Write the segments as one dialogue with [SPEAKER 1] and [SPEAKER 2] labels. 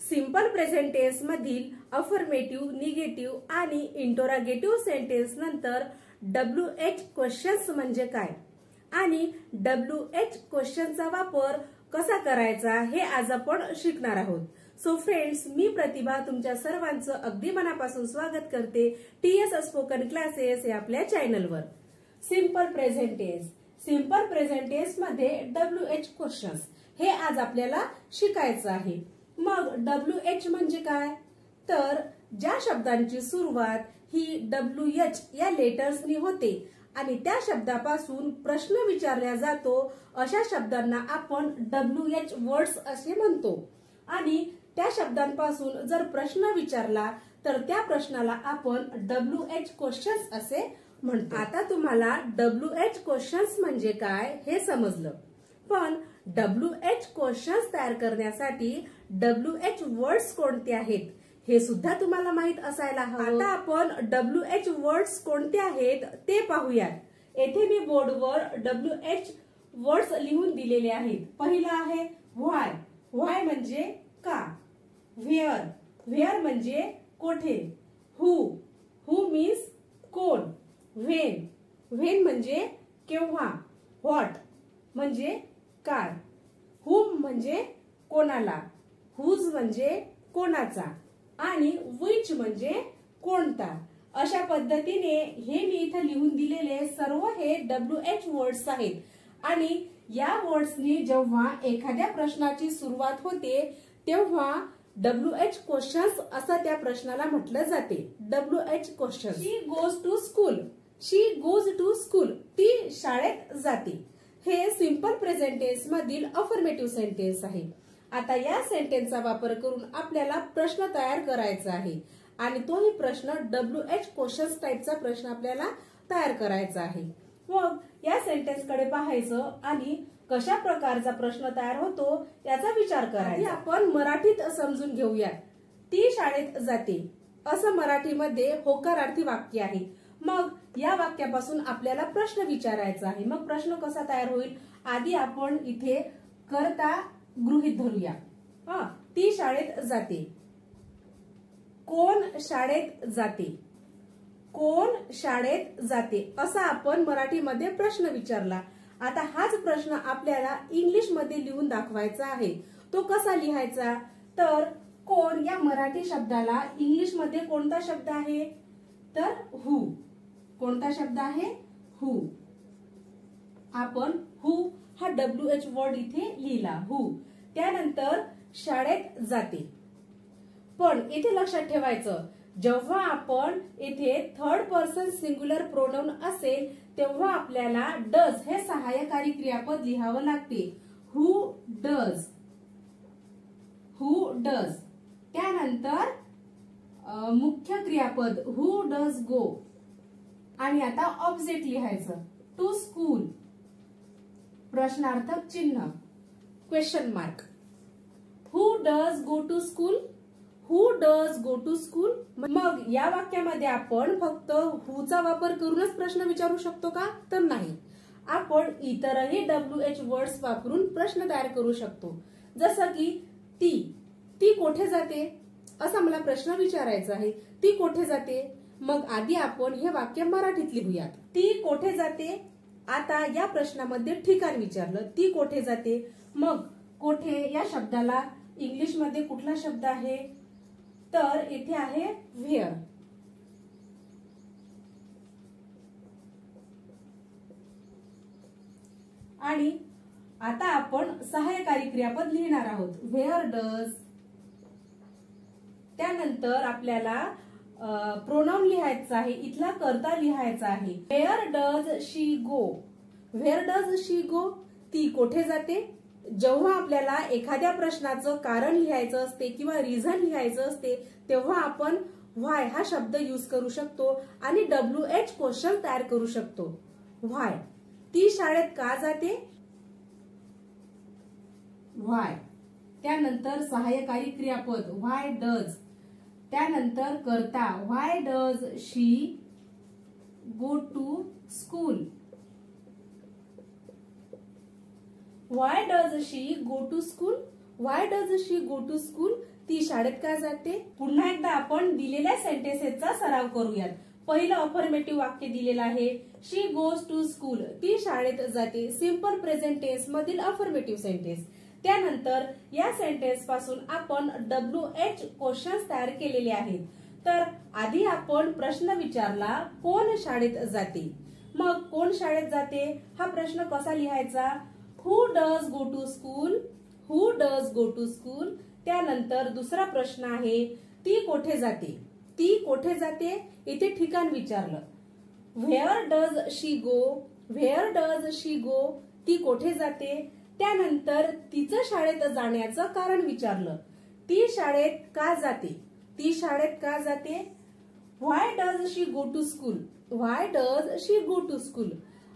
[SPEAKER 1] Simple present tense मधील affirmative, negative आणि interrogative sentence नंतर WH क्वेश्चन्स म्हणजे काय आणि WH क्वेश्चनचा वापर कसा करायचा हे आज आपण शिकणार आहोत. सो फ्रेंड्स, मी प्रतिभा तुमच्या सर्वांचं अगदी मनापासून स्वागत करते TS स्पोकन क्लासेस या आपल्या चॅनलवर. Simple present tense, simple present tense मध्ये WH क्वेश्चन्स हे आज आपल्याला शिकायचं आहे. मग WH म्हणजे काय, तर ज्या शब्दांची सुरुवात ही WH या लेटर्सनी होते आणि त्या शब्दापासून प्रश्न विचारला जातो अशा शब्दांना आपण WH वर्ड्स असे म्हणतो. आणि त्या शब्दांपासून जर प्रश्न विचारला तर त्या प्रश्नाला आपण WH क्वेश्चन्स असे म्हणतो. आता तुम्हाला WH क्वेश्चन्स म्हणजे काय हे समजलं, पण WH क्वेश्चन्स तयार करण्यासाठी WH वर्ड्स कोणते आहेत हे सुद्धा तुम्हाला माहित असायला हवं. आता आपण WH वर्ड्स कोणते आहेत ते पाहूयात. येथे मी बोर्डवर WH वर्ड्स लिहून दिलेले आहेत. पहिला आहे व्हाय. व्हाय म्हणजे का. व्हेअर. व्हेअर म्हणजे कोठे. हू. हू मीन्स कोण. व्हेन. व्हेन म्हणजे केव्हा. व्हॉट म्हणजे काय. हुम म्हणजे कोणाला. हुज म्हणजे कोणाचा आणि विच म्हणजे कोणता. अशा पद्धतीने हे मी इथे लिहून दिलेले सर्व हे WH वर्ड्स आहेत. आणि या वर्ड्सनी जेव्हा एखाद्या प्रश्नाची सुरुवात होते तेव्हा WH क्वेश्चन्स असं त्या प्रश्नाला म्हटलं जाते. WH question. She goes to school. She goes to school. ती शाळेत जाते. हे सिंपल प्रेझेंट टेन्स मधील अफर्मेटिव्ह सेंटेन्स आहे. आता या सेंटेन्सचा वापर करून आपल्याला प्रश्न तयार करायचा आहे आणि तोही प्रश्न WH क्वेश्चन्स टाइपचा प्रश्न आपल्याला तयार करायचा आहे. मग या सेंटेन्स कडे पाहायचं आणि कशा प्रकारचा प्रश्न तयार होतो याचा विचार करायचा. आपण मराठीत समजून घेऊयात. ती शाळेत जाते असं मराठीमध्ये होकारार्थी वाक्य आहे. मग या वाक्यापासून आपल्याला प्रश्न विचारायचा आहे. मग प्रश्न कसा तयार होईल, आधी आपण इथे कर्ता गृहीत धरूया. ती शाळेत जाते. कोण शाळेत जाते. कोण शाळेत जाते असा आपण मराठीमध्ये प्रश्न विचारला. आता हाच प्रश्न आपल्याला इंग्लिश मध्ये लिहून दाखवायचा आहे. तो कसा लिहायचा, तर कोण या मराठी शब्दाला इंग्लिश मध्ये कोणता शब्द आहे, तर हू. कोणता शब्द आहे, हू. आपण हू हा WH वर्ड इथे लिहिला, हू. त्यानंतर शाळेत जाते. पण इथे लक्षात ठेवायचं, जेव्हा आपण इथे थर्ड पर्सन सिंग्युलर प्रोनाउन असेल तेव्हा आपल्याला डज हे सहाय्यकारी क्रियापद लिहावं लागते. Who does. Who does. त्यानंतर मुख्य क्रियापद हू डज गो. आणि आता ऑब्जेक्ट लिहायचं, टू स्कूल. प्रश्नार्थक चिन्ह, question mark. Who does go to school. Who does go to school. मग या वाक्यामध्ये आपण फक्त हूचा वापर करूनच प्रश्न विचारू शकतो का, तर नाही. आपण इतरही WH वर्ड्स वापरून प्रश्न तयार करू शकतो. जसं की ती. ती कोठे जाते असा मला प्रश्न विचारायचा आहे. ती कोठे जाते. मग आधी आपण हे वाक्य मराठीत लिहूयात. ती कोठे जाते. आता या प्रश्नामध्ये ठिकाण विचारलं, ती कोठे जाते. मग कोठे या शब्दाला इंग्लिश मध्ये कुठला शब्द आहे, तर इथे आहे व्हेअर. आणि आता आपण सहाय्यकारी क्रियापद लिहिणार आहोत, व्हेअर डज. त्यानंतर आपल्याला प्रोनाउन लिहायचा आहे, इथला कर्ता लिहायचा आहे. Where does she go. Where does she go. ती कोठे जाते. जेव्हा आपल्याला एखाद्या प्रश्नाचं कारण लिहायचं असते किंवा रिझन लिहायचं असते तेव्हा आपण व्हाय हा शब्द यूज करू शकतो आणि WH क्वेश्चन तयार करू शकतो. व्हाय. ती शाळेत का जाते. व्हाय. त्यानंतर सहाय्यकारी क्रियापद व्हाय डज. त्यानंतर कर्ता why does she go to school. Why does she go to school? Why does she go to school? ती शाळेत का जाते? पुन्हा एकदा आपण दिलेल्या सेंटेन्सेसचा सराव करूयात. पहिलं अफर्मेटिव्ह वाक्य दिलेलं आहे, शी गोज टू स्कूल, ती शाळेत जाते. सिंपल प्रेझेंट टेन्स मधील अफर्मेटिव्ह सेंटेन्स. त्यानंतर या सेंटेन्स पासून आपण WH क्वेश्चन्स तयार केलेले आहेत. तर आधी आपण प्रश्न विचारला, कोण शाळेत जाते? मग कोण शाळेत जाते हा प्रश्न कसा लिहायचा? Who does go to school? Who does go to school? त्यानंतर दुसरा प्रश्न आहे, ती कोठे जाते? ती कोठे जाते? इथे ठिकाण विचारलं. Where does she go? Where does she go? ती कोठे जाते? त्यानंतर तिचं शाळेत जाण्याचं कारण विचारलं. ती शाळेत का जाते? ती शाळेत का जाते? Why does she go to school? Why does she go to school?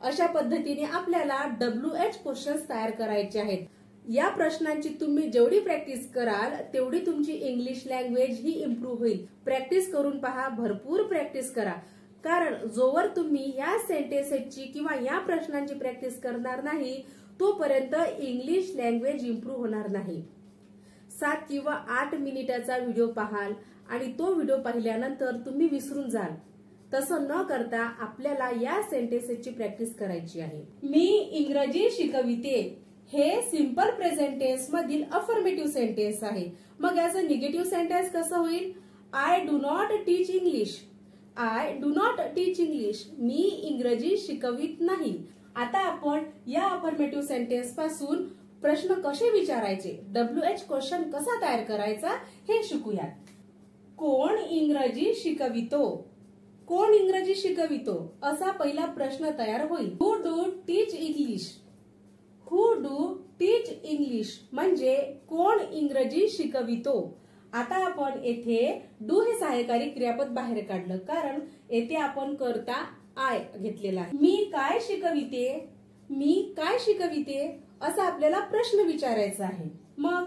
[SPEAKER 1] अशा पद्धतीने आपल्याला WH क्वेश्चन्स तयार करायचे आहेत. या प्रश्नांची तुम्ही जेवढी प्रॅक्टिस कराल तेवढी तुमची इंग्लिश लँग्वेज ही इम्प्रूव्ह होईल. प्रॅक्टिस करून पहा, भरपूर प्रॅक्टिस करा. कारण जोवर तुम्ही या सेंटेन्सेसची किंवा या प्रश्नांची प्रॅक्टिस करणार नाही तोपर्यंत इंग्लिश लँग्वेज इम्प्रूव्ह होणार नाही. 7 किंवा 8 मिनिटाचा व्हिडिओ पाहाल आणि तो व्हिडिओ पाहिल्यानंतर तुम्ही विसरून जाल. तसं न करता आपल्याला या सेंटेन्सेसची प्रॅक्टिस करायची आहे. मी इंग्रजी शिकविते हे सिंपल प्रेझेंट टेन्स मधील अफर्मेटिव्ह सेंटेन्स आहे. मग याचं निगेटिव्ह सेंटेन्स कसं होईल? I do not teach English. I do not teach English. मी इंग्रजी शिकवित नाही. आता आपण या अफर्मेटिव्ह सेंटेन्स पासून प्रश्न कसे विचारायचे, WH क्वेश्चन कसा तयार करायचा हे शिकूयात. कोण इंग्रजी शिकवितो? कोण इंग्रजी शिकवितो असा पहिला प्रश्न तयार होईल. Who do teach English? Who do teach English म्हणजे कोण इंग्रजी शिकवितो. आता आपण येथे डू हे सहाय्यकारी क्रियापद बाहेर काढलं कारण येथे आपण करता आय घेतलेला आहे. मी काय शिकविते? मी काय शिकविते असा आपल्याला प्रश्न विचारायचा आहे. मग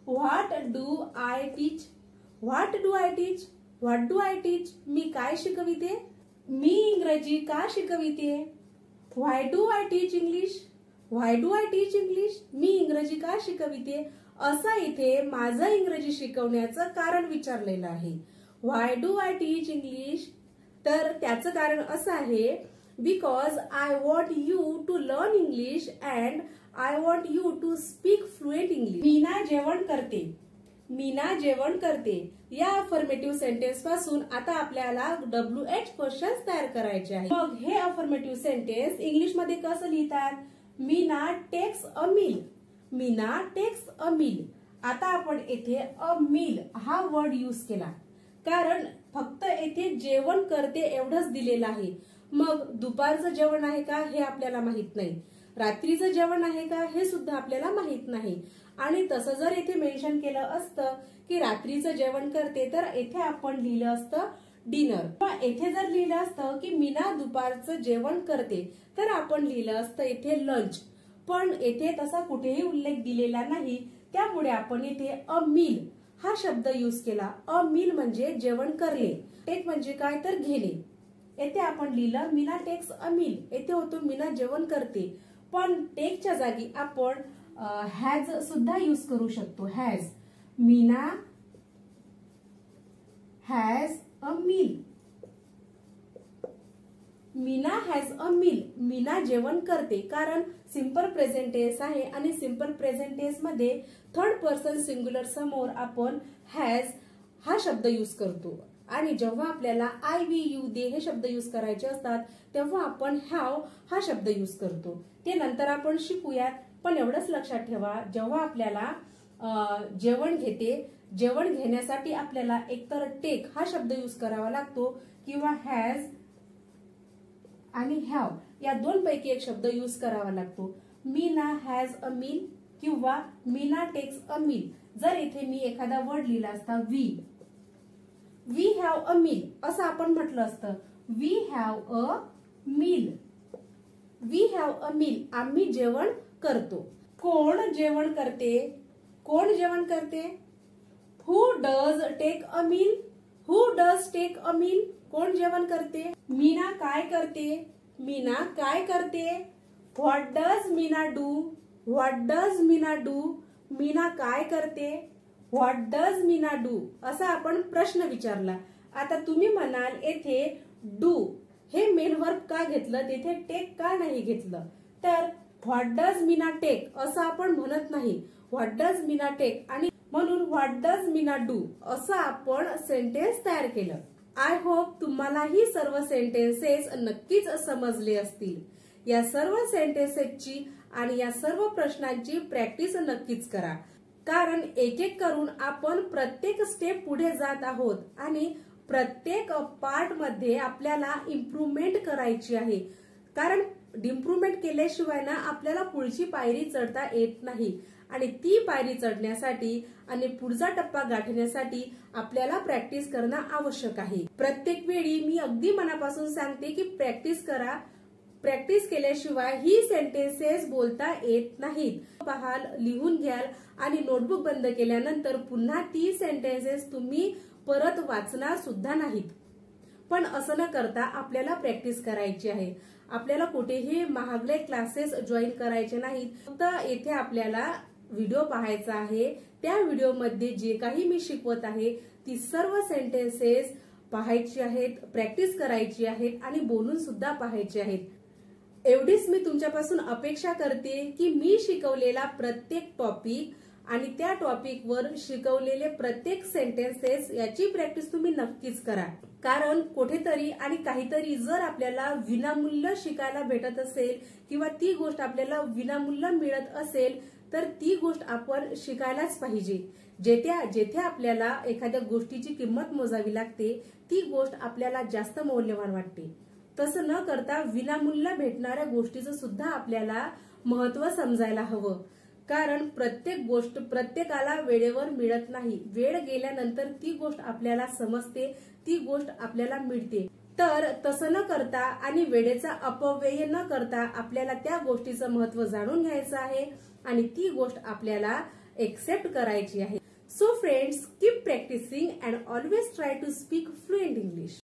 [SPEAKER 1] what do I teach? What do I teach? What do I teach? मी काय शिकविते? मी इंग्रजी का शिकविते? Why do I teach English? Why do I teach English? मी इंग्रजी का शिकविते? असं इथे माझं इंग्रजी शिकवण्याचं कारण विचारलेलं आहे. Why do I teach English? तर त्याचं कारण असं आहे, because I want you to learn English and I want you to speak fluent English. Meena जेवण करते. मीना जेवण करते या अफर्मेटिव्ह सेंटेन्स पासून आता आपल्याला WH क्वेश्चन्स तयार करायचे आहेत. मग हे अफर्मेटिव्ह सेंटेन्स इंग्लिश मध्ये कसं लिहितात? Meena takes a meal. Meena takes a meal. आता आपण येथे अ मील हा वर्ड यूज केला कारण फक्त येथे जेवण करते एवढंच दिलेलं आहे. मग दुपारचं जेवण आहे का हे आपल्याला माहित नाही. रात्रीचं जेवण आहे का हे सुद्धा आपल्याला माहित नाही. आणि तसं जर येथे मेन्शन केलं असतं की रात्रीचं जेवण करते तर येथे आपण लिहिलं असतं डिनर. किंवा येथे जर लिहिलं असतं की मीना दुपारचं जेवण करते तर आपण लिहिलं असतं येथे लंच. पण येथे तसा कुठेही उल्लेख दिलेला नाही त्यामुळे आपण येथे अ मील हा शब्द यूज केला. अ मील म्हणजे जेवण करणे. टेक म्हणजे काय तर घेणे. येथे आपण लिहिलं मीना टेक्स अ मील. येथे होतो मीना जेवण करते. पण टेकच्या जागी आपण हॅज सुद्धा यूज करू शकतो. Has. Meena has a meal. Meena has a meal. Meena जेवण करते कारण सिंपल प्रेझेंट टेन्स आहे आणि सिंपल प्रेझेंट टेन्स मध्ये थर्ड पर्सन सिंग्युलर समोर आपण हॅज हा शब्द यूज करतो. आणि जेव्हा आपल्याला आय वी यू दे हे शब्द यूज करायचे असतात तेव्हा आपण हॅव हा शब्द यूज करतो. ते नंतर आपण शिकूयात. पण एवढंच लक्षात ठेवा, जेव्हा आपल्याला जेवण घेते, जेवण घेण्यासाठी आपल्याला एकतर टेक हा शब्द यूज करावा लागतो किंवा हॅज आणि हॅव या दोन पैकी एक शब्द यूज करावा लागतो. मीना हॅज अ मील किंवा मीना टेक्स अ मील. जर इथे मी एखादा वर्ड लिहिला असता वी हॅव अ मील असं आपण म्हटलं असतं. We have a meal. We have a meal. आम्ही जेवण करतो. कोण जेवण करते? कोण जेवण करते? Who does take a meal? Who does take a meal? कोण जेवण करते? मीना काय करते? मीना काय करते? What does Meena do? What does Meena do? Meena काय करते? व्हॉट डज मीना डू असा आपण प्रश्न विचारला. आता तुम्ही म्हणाल येथे डू हे मेन वर्ब का घेतलं, तिथे टेक का नाही घेतलं. तर व्हॉट डज मीना टेक असं आपण म्हणत नाही. व्हॉट डज मीना टेक आणि म्हणून व्हॉट डज मीना डू असं आपण सेंटेन्स तयार केलं. आय होप तुम्हाला ही सर्व सेंटेन्सेस नक्कीच समजले असतील. या सर्व सेंटेन्सेसची आणि या सर्व प्रश्नांची प्रॅक्टिस नक्कीच करा, कारण एक एक करून आपण प्रत्येक स्टेप पुढे जात आहोत आणि प्रत्येक पार्ट मध्ये आपल्याला इम्प्रूव्हमेंट करायची आहे. कारण इम्प्रूव्हमेंट केल्याशिवाय ना आपल्याला पुढची पायरी चढता येत नाही आणि ती पायरी चढण्यासाठी आणि पुढचा टप्पा गाठण्यासाठी आपल्याला प्रॅक्टिस करणं आवश्यक आहे. प्रत्येक वेळी मी अगदी मनापासून सांगते की प्रॅक्टिस करा. प्रॅक्टिस केल्याशिवाय ही सेंटेन्सेस बोलता येत नाहीत. पाहाल, लिहून घ्याल आणि नोटबुक बंद केल्यानंतर पुन्हा ती सेंटेन्सेस तुम्ही परत वाचणार सुद्धा नाहीत. पण असं न करता आपल्याला प्रॅक्टिस करायची आहे. आपल्याला कुठेही महागडे क्लासेस जॉईन करायचे नाहीत. फक्त येथे आपल्याला व्हिडिओ पाहायचा आहे. त्या व्हिडिओमध्ये जे काही मी शिकवत आहे ती सर्व सेंटेन्सेस पाहायची आहेत, प्रॅक्टिस करायची आहेत आणि बोलून सुद्धा पाहायची आहेत. एवढीच मी तुमच्यापासून अपेक्षा करते की मी शिकवलेला प्रत्येक टॉपिक आणि त्या टॉपिकवर शिकवलेले प्रत्येक सेंटेन्सेस याची प्रॅक्टिस तुम्ही नक्कीच करा. कारण कुठेतरी आणि काहीतरी जर आपल्याला विनामूल्य शिकायला भेटत असेल किंवा ती गोष्ट आपल्याला विनामूल्य मिळत असेल तर ती गोष्ट आपण शिकायलाच पाहिजे. जेथे आपल्याला एखाद्या गोष्टीची किंमत मोजावी लागते ती गोष्ट आपल्याला जास्त मौल्यवान वाटते. तसं न करता विनामूल्य भेटणाऱ्या गोष्टीचं सुद्धा आपल्याला महत्व समजायला हवं. कारण प्रत्येक गोष्ट प्रत्येकाला वेळेवर मिळत नाही. वेळ गेल्यानंतर ती गोष्ट आपल्याला समजते, ती गोष्ट आपल्याला मिळते. तर तसं न करता आणि वेळेचा अपव्यय न करता आपल्याला त्या गोष्टीचं महत्व जाणून घ्यायचं आहे आणि ती गोष्ट आपल्याला एक्सेप्ट करायची आहे. So friends, keep practising and always try to speak fluent English.